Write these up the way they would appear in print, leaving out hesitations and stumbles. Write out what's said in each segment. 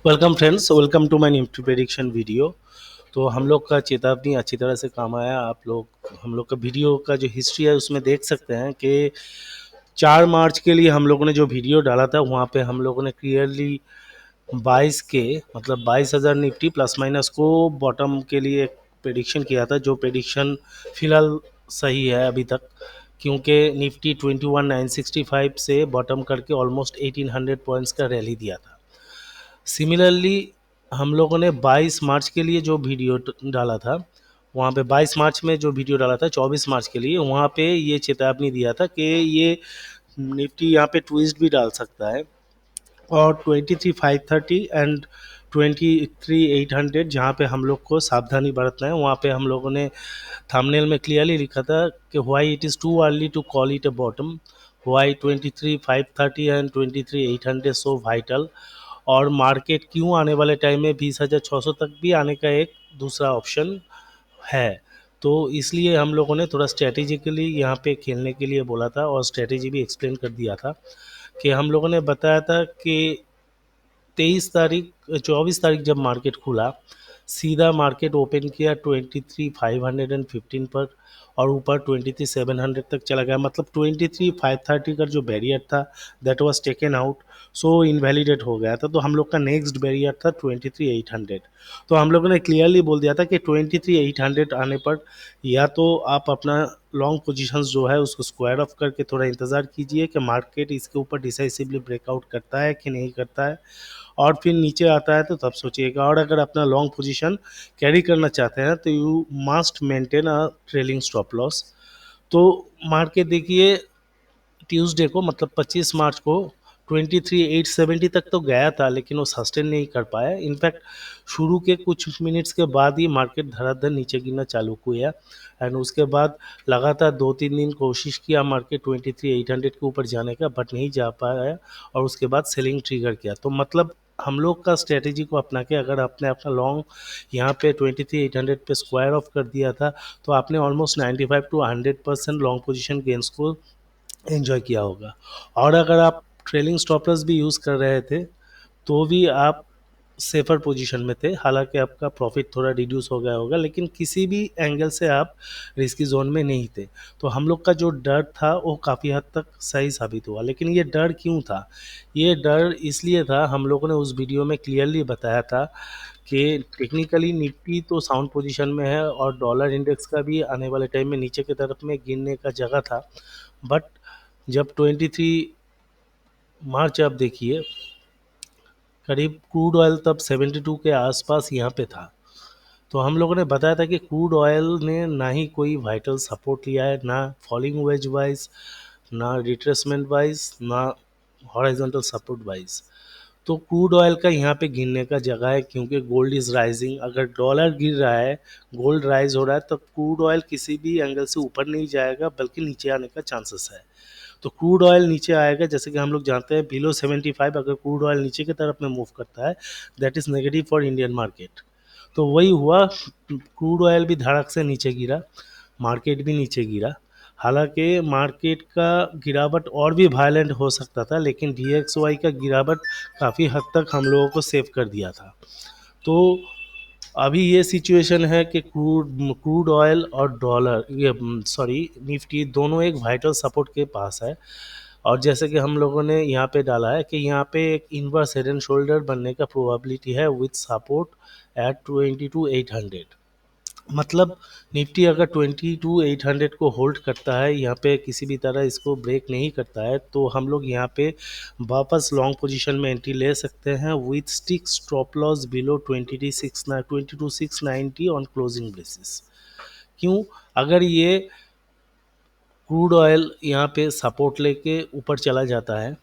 Welcome friends, welcome to my Nifty prediction video. तो हम लोग का चेतावनी अच्छी तरह से काम आया। आप लोग हम लोग का वीडियो का जो हिस्ट्री है उसमें देख सकते हैं कि 4 मार्च के लिए हम लोगों ने जो वीडियो डाला था वहाँ पे हम लोगों ने क्लियरली 22 के मतलब 22,000 निफ्टी प्लस माइनस को बॉटम के लिए एक प्रेडिक्शन किया था, जो प्रेडिक्शन फ़िलहाल सही है अभी तक, क्योंकि निफ्टी 21,965 से बॉटम करके ऑलमोस्ट 1800 पॉइंट्स का रैली दिया था। सिमिलरली हम लोगों ने 22 मार्च के लिए जो वीडियो डाला था, वहाँ पे 22 मार्च में जो वीडियो डाला था 24 मार्च के लिए, वहाँ पे ये चेतावनी दिया था कि ये निफ्टी यहाँ पे ट्विस्ट भी डाल सकता है और 23,530 एंड 23,800 जहाँ पे हम लोग को सावधानी बरतना है। वहाँ पे हम लोगों ने थंबनेल में क्लियरली लिखा था कि why it is too early to call it a bottom, why 23,530 and 23,800 so vital, और मार्केट क्यों आने वाले टाइम में 20,600 तक भी आने का एक दूसरा ऑप्शन है। तो इसलिए हम लोगों ने थोड़ा स्ट्रेटेजिकली यहाँ पे खेलने के लिए बोला था और स्ट्रेटेजी भी एक्सप्लेन कर दिया था कि हम लोगों ने बताया था कि 24 तारीख जब मार्केट खुला, सीधा मार्केट ओपन किया 23,515 पर और ऊपर 23,700 तक चला गया। मतलब 23,530 का जो बैरियर था that was taken out, so invalidate हो गया था। तो हम लोग का नेक्स्ट बैरियर था 23,800। तो हम लोगों ने क्लियरली बोल दिया था कि 23,800 आने पर या तो आप अपना लॉन्ग पोजीशंस जो है उसको स्क्वायर ऑफ करके थोड़ा इंतज़ार कीजिए कि मार्केट इसके ऊपर डिसाइसिवली ब्रेकआउट करता है कि नहीं करता है, और फिर नीचे आता है तो तब सोचिएगा। और अगर अपना लॉन्ग पोजीशन कैरी करना चाहते हैं तो you must maintain a trailing stop loss. तो मार्केट देखिए ट्यूसडे को मतलब 25 मार्च को 23,870 तक तो गया था, लेकिन वो सस्टेन नहीं कर पाया। इनफैक्ट शुरू के कुछ मिनट्स के बाद ही मार्केट धड़ाधड़ नीचे गिरना चालू हुआ एंड उसके बाद लगातार 2-3 दिन कोशिश किया मार्केट 23,800 के ऊपर जाने का, बट नहीं जा पाया और उसके बाद सेलिंग ट्रिगर किया। तो मतलब हम लोग का स्ट्रेटेजी को अपना के अगर आपने अपना लॉन्ग यहाँ पे 23,800 पे स्क्वायर ऑफ कर दिया था तो आपने almost 95 to 100% long position gains को एंजॉय किया होगा। और अगर आप ट्रेलिंग स्टॉप लॉस भी यूज़ कर रहे थे तो भी आप सेफर पोजीशन में थे, हालांकि आपका प्रॉफिट थोड़ा रिड्यूस हो गया होगा, लेकिन किसी भी एंगल से आप रिस्की जोन में नहीं थे। तो हम लोग का जो डर था वो काफ़ी हद तक सही साबित हुआ। लेकिन ये डर क्यों था? ये डर इसलिए था, हम लोगों ने उस वीडियो में क्लियरली बताया था कि टेक्निकली निफ्टी तो साउंड पोजीशन में है और डॉलर इंडेक्स का भी आने वाले टाइम में नीचे की तरफ में गिरने का जगह था। बट जब 23 मार्च आप देखिए, करीब क्रूड ऑयल तब 72 के आसपास यहाँ पे था। तो हम लोगों ने बताया था कि क्रूड ऑयल ने ना ही कोई वाइटल सपोर्ट लिया है, ना फॉलिंग वेज वाइज, ना रिट्रेसमेंट वाइज, ना हॉरिजॉन्टल सपोर्ट वाइज। तो क्रूड ऑयल का यहाँ पे गिरने का जगह है, क्योंकि गोल्ड इज़ राइजिंग। अगर डॉलर गिर रहा है, गोल्ड राइज हो रहा है, तो क्रूड ऑयल किसी भी एंगल से ऊपर नहीं जाएगा बल्कि नीचे आने का चांसेस है। तो क्रूड ऑयल नीचे आएगा, जैसे कि हम लोग जानते हैं बिलो 75 अगर क्रूड ऑयल नीचे की तरफ में मूव करता है that is negative for Indian market. तो वही हुआ, क्रूड ऑयल भी धड़क से नीचे गिरा, मार्केट भी नीचे गिरा। हालांकि मार्केट का गिरावट और भी वायलेंट हो सकता था, लेकिन DXY का गिरावट काफ़ी हद तक हम लोगों को सेव कर दिया था। तो अभी ये सिचुएशन है कि क्रूड ऑयल और डॉलर, ये सॉरी निफ्टी, दोनों एक वाइटल सपोर्ट के पास है। और जैसे कि हम लोगों ने यहाँ पे डाला है कि यहाँ पे एक इनवर्स हेड एंड शोल्डर बनने का प्रोबेबिलिटी है विथ सपोर्ट एट 22,800। मतलब निफ्टी अगर 22,800 को होल्ड करता है, यहाँ पे किसी भी तरह इसको ब्रेक नहीं करता है, तो हम लोग यहाँ पे वापस लॉन्ग पोजीशन में एंट्री ले सकते हैं with stick stop loss below 22,690 on closing basis. क्यों? अगर ये क्रूड ऑयल यहाँ पे सपोर्ट लेके ऊपर चला जाता है,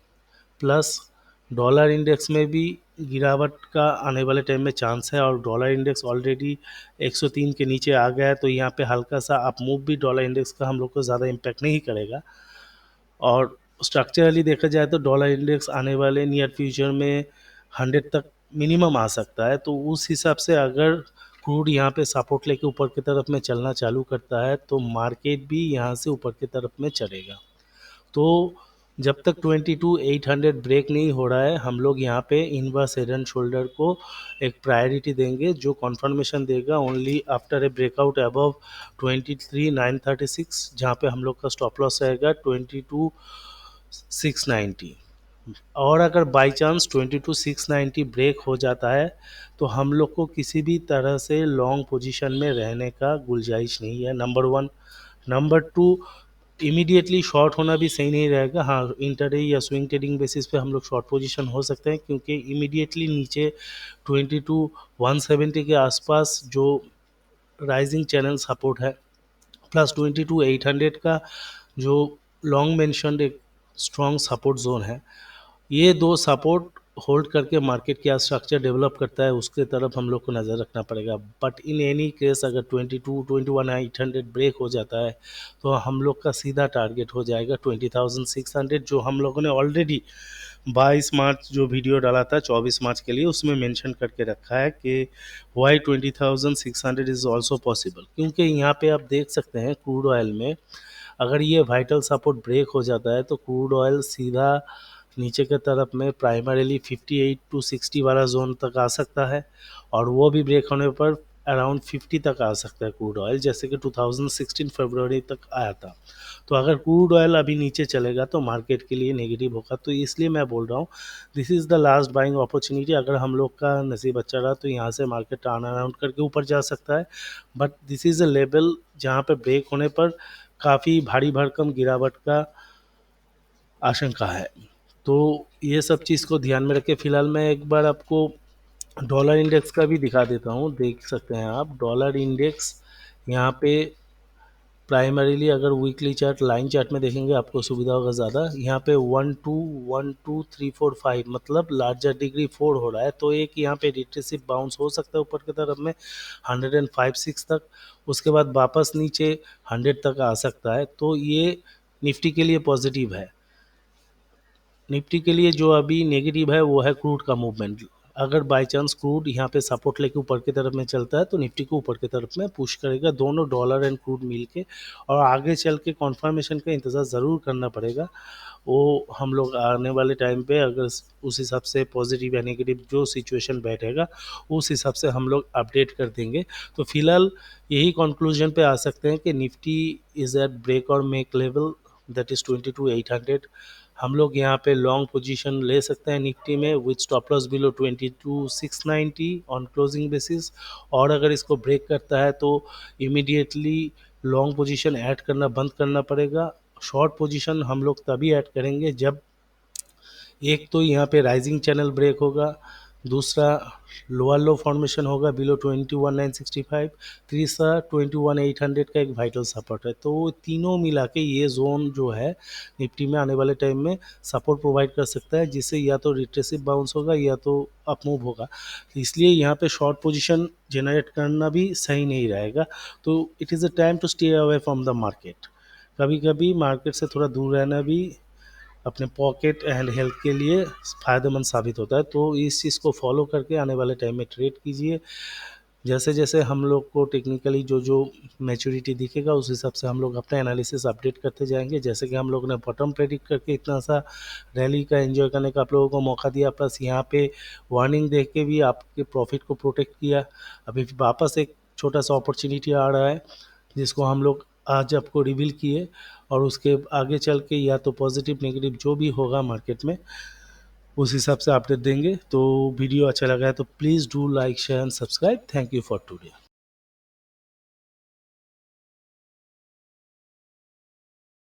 प्लस डॉलर इंडेक्स में भी गिरावट का आने वाले टाइम में चांस है और डॉलर इंडेक्स ऑलरेडी 103 के नीचे आ गया है, तो यहाँ पे हल्का सा अप मूव भी डॉलर इंडेक्स का हम लोग को ज़्यादा इम्पैक्ट नहीं करेगा। और स्ट्रक्चरली देखा जाए तो डॉलर इंडेक्स आने वाले नियर फ्यूचर में 100 तक मिनिमम आ सकता है। तो उस हिसाब से अगर क्रूड यहाँ पे सपोर्ट लेके ऊपर की तरफ में चलना चालू करता है तो मार्केट भी यहाँ से ऊपर की तरफ में चलेगा। तो जब तक 22,800 ब्रेक नहीं हो रहा है हम लोग यहाँ पे इनवर्स हेड एंड शोल्डर को एक प्रायोरिटी देंगे, जो कॉन्फर्मेशन देगा only after a breakout above 23,936, जहाँ पे हम लोग का स्टॉप लॉस रहेगा 22,690। और अगर बाई चांस 22,690 ब्रेक हो जाता है तो हम लोग को किसी भी तरह से लॉन्ग पोजीशन में रहने का गुंजाइश नहीं है, number one. Number two, immediately short होना भी सही नहीं रहेगा। हाँ, इंटरडे या स्विंग ट्रेडिंग बेसिस पे हम लोग शॉर्ट पोजीशन हो सकते हैं, क्योंकि इमीडिएटली नीचे 22,170 के आसपास जो राइजिंग चैनल सपोर्ट है, प्लस 22,800 का जो लॉन्ग मेंशनड एक स्ट्रॉन्ग सपोर्ट जोन है, ये दो सपोर्ट होल्ड करके मार्केट क्या स्ट्रक्चर डेवलप करता है उसके तरफ हम लोग को नज़र रखना पड़ेगा। बट इन एनी केस अगर 21,800 ब्रेक हो जाता है तो हम लोग का सीधा टारगेट हो जाएगा 20,600, जो हम लोगों ने ऑलरेडी 22 मार्च जो वीडियो डाला था 24 मार्च के लिए, उसमें मेंशन करके रखा है कि वाई 20,600 इज़ ऑल्सो पॉसिबल। क्योंकि यहाँ पे आप देख सकते हैं क्रूड ऑयल में अगर ये वाइटल सपोर्ट ब्रेक हो जाता है तो क्रूड ऑयल सीधा नीचे के तरफ में प्राइमरीली 58 टू 60 वाला जोन तक आ सकता है, और वो भी ब्रेक होने पर अराउंड 50 तक आ सकता है क्रूड ऑयल, जैसे कि 2016 फरवरी तक आया था। तो अगर क्रूड ऑयल अभी नीचे चलेगा तो मार्केट के लिए नेगेटिव होगा। तो इसलिए मैं बोल रहा हूँ this is the last buying opportunity. अगर हम लोग का नसीब अच्छा रहा तो यहाँ से मार्केट टर्न अराउंड करके ऊपर जा सकता है, but this is a level जहाँ पे ब्रेक होने पर काफ़ी भारी भरकम गिरावट का आशंका है। तो ये सब चीज़ को ध्यान में रख के फिलहाल मैं एक बार आपको डॉलर इंडेक्स का भी दिखा देता हूँ। देख सकते हैं आप डॉलर इंडेक्स यहाँ पे प्राइमरीली अगर वीकली चार्ट लाइन चार्ट में देखेंगे आपको सुविधा होगा ज़्यादा। यहाँ पे 1 2 1 2 3 4 5 मतलब लार्जर डिग्री 4 हो रहा है, तो एक यहाँ पे रिट्रेसिव बाउंस हो सकता है ऊपर की तरफ में 105 6 तक, उसके बाद वापस नीचे 100 तक आ सकता है। तो ये निफ्टी के लिए पॉजिटिव है। निफ्टी के लिए जो अभी नेगेटिव है वो है क्रूड का मूवमेंट। अगर बाय चांस क्रूड यहाँ पे सपोर्ट लेके ऊपर की तरफ में चलता है तो निफ्टी को ऊपर की तरफ में पुश करेगा, दोनों डॉलर एंड क्रूड मिल के। और आगे चल के कॉन्फर्मेशन का इंतज़ार ज़रूर करना पड़ेगा, वो हम लोग आने वाले टाइम पे अगर उस हिसाब से पॉजिटिव या नेगेटिव जो सिचुएशन बैठेगा उस हिसाब से हम लोग अपडेट कर देंगे। तो फिलहाल यही कंक्लूजन पे आ सकते हैं कि निफ्टी इज़ एट ब्रेक और मेक लेवल, दैट इज़ 22,800। हम लोग यहाँ पे लॉन्ग पोजीशन ले सकते हैं निफ्टी में with stop loss below 22,690 on closing basis. और अगर इसको ब्रेक करता है तो इमीडिएटली लॉन्ग पोजीशन ऐड करना बंद करना पड़ेगा। शॉर्ट पोजीशन हम लोग तभी ऐड करेंगे जब एक तो यहाँ पे राइजिंग चैनल ब्रेक होगा, दूसरा लोअर लो फॉर्मेशन होगा बिलो 21,965, तीसरा 21,800 का एक वाइटल सपोर्ट है। तो तीनों मिला के ये जोन जो है निफ्टी में आने वाले टाइम में सपोर्ट प्रोवाइड कर सकता है, जिससे या तो रिट्रेसिव बाउंस होगा या तो अप मूव होगा। इसलिए यहाँ पे शॉर्ट पोजीशन जनरेट करना भी सही नहीं रहेगा। तो it is a time to stay away from the market. कभी कभी मार्केट से थोड़ा दूर रहना भी अपने पॉकेट एंड हेल्थ के लिए फ़ायदेमंद साबित होता है। तो इस चीज़ को फॉलो करके आने वाले टाइम में ट्रेड कीजिए। जैसे जैसे हम लोग को टेक्निकली जो जो मैच्योरिटी दिखेगा उस हिसाब से हम लोग अपना एनालिसिस अपडेट करते जाएंगे। जैसे कि हम लोग ने बॉटम प्रेडिक्ट करके इतना सा रैली का एंजॉय करने का आप लोगों को मौका दिया, प्लस यहाँ पे वार्निंग देख के भी आपके प्रॉफिट को प्रोटेक्ट किया। अभी वापस एक छोटा सा अपॉर्चुनिटी आ रहा है जिसको हम लोग आज आपको रिवील किए, और उसके आगे चल के या तो पॉजिटिव नेगेटिव जो भी होगा मार्केट में उस हिसाब से अपडेट देंगे। तो वीडियो अच्छा लगा है तो please do like share and subscribe. Thank you for today.